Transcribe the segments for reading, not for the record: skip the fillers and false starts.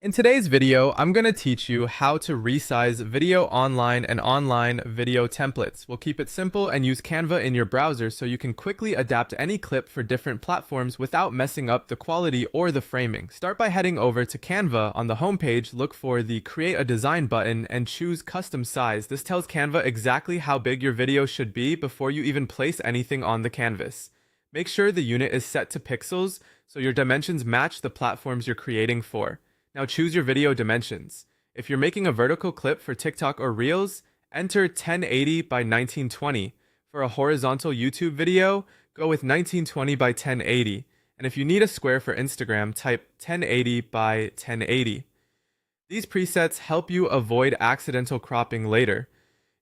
In today's video, I'm going to teach you how to resize video online and online video templates. We'll keep it simple and use Canva in your browser so you can quickly adapt any clip for different platforms without messing up the quality or the framing. Start by heading over to Canva. On the homepage, look for the Create a Design button and choose Custom Size. This tells Canva exactly how big your video should be before you even place anything on the canvas. Make sure the unit is set to pixels so your dimensions match the platforms you're creating for. Now choose your video dimensions. If you're making a vertical clip for TikTok or Reels, enter 1080 by 1920. For a horizontal YouTube video, go with 1920 by 1080. And if you need a square for Instagram, type 1080 by 1080. These presets help you avoid accidental cropping later.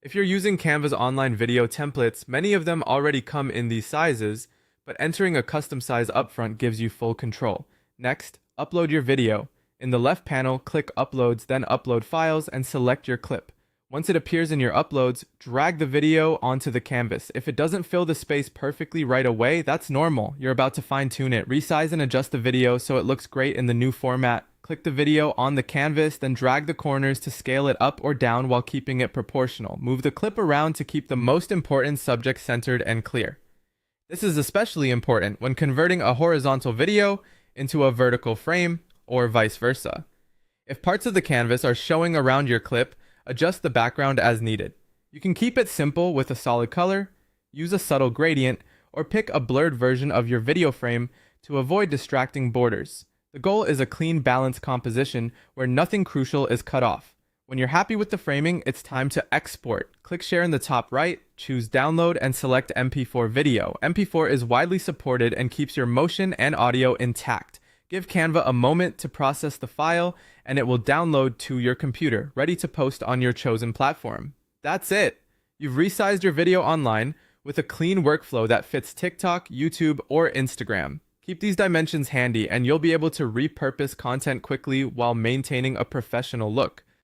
If you're using Canva's online video templates, many of them already come in these sizes, but entering a custom size upfront gives you full control. Next, upload your video. In the left panel, click Uploads, then Upload Files, and select your clip. Once it appears in your uploads, drag the video onto the canvas. If it doesn't fill the space perfectly right away, that's normal. You're about to fine-tune it. Resize and adjust the video so it looks great in the new format. Click the video on the canvas, then drag the corners to scale it up or down while keeping it proportional. Move the clip around to keep the most important subject centered and clear. This is especially important when converting a horizontal video into a vertical frame, or vice versa. If parts of the canvas are showing around your clip, adjust the background as needed. You can keep it simple with a solid color, use a subtle gradient, or pick a blurred version of your video frame to avoid distracting borders. The goal is a clean, balanced composition where nothing crucial is cut off. When you're happy with the framing, it's time to export. Click Share in the top right, choose Download, and select MP4 video. MP4 is widely supported and keeps your motion and audio intact. Give Canva a moment to process the file, and it will download to your computer, ready to post on your chosen platform. That's it! You've resized your video online with a clean workflow that fits TikTok, YouTube, or Instagram. Keep these dimensions handy, and you'll be able to repurpose content quickly while maintaining a professional look.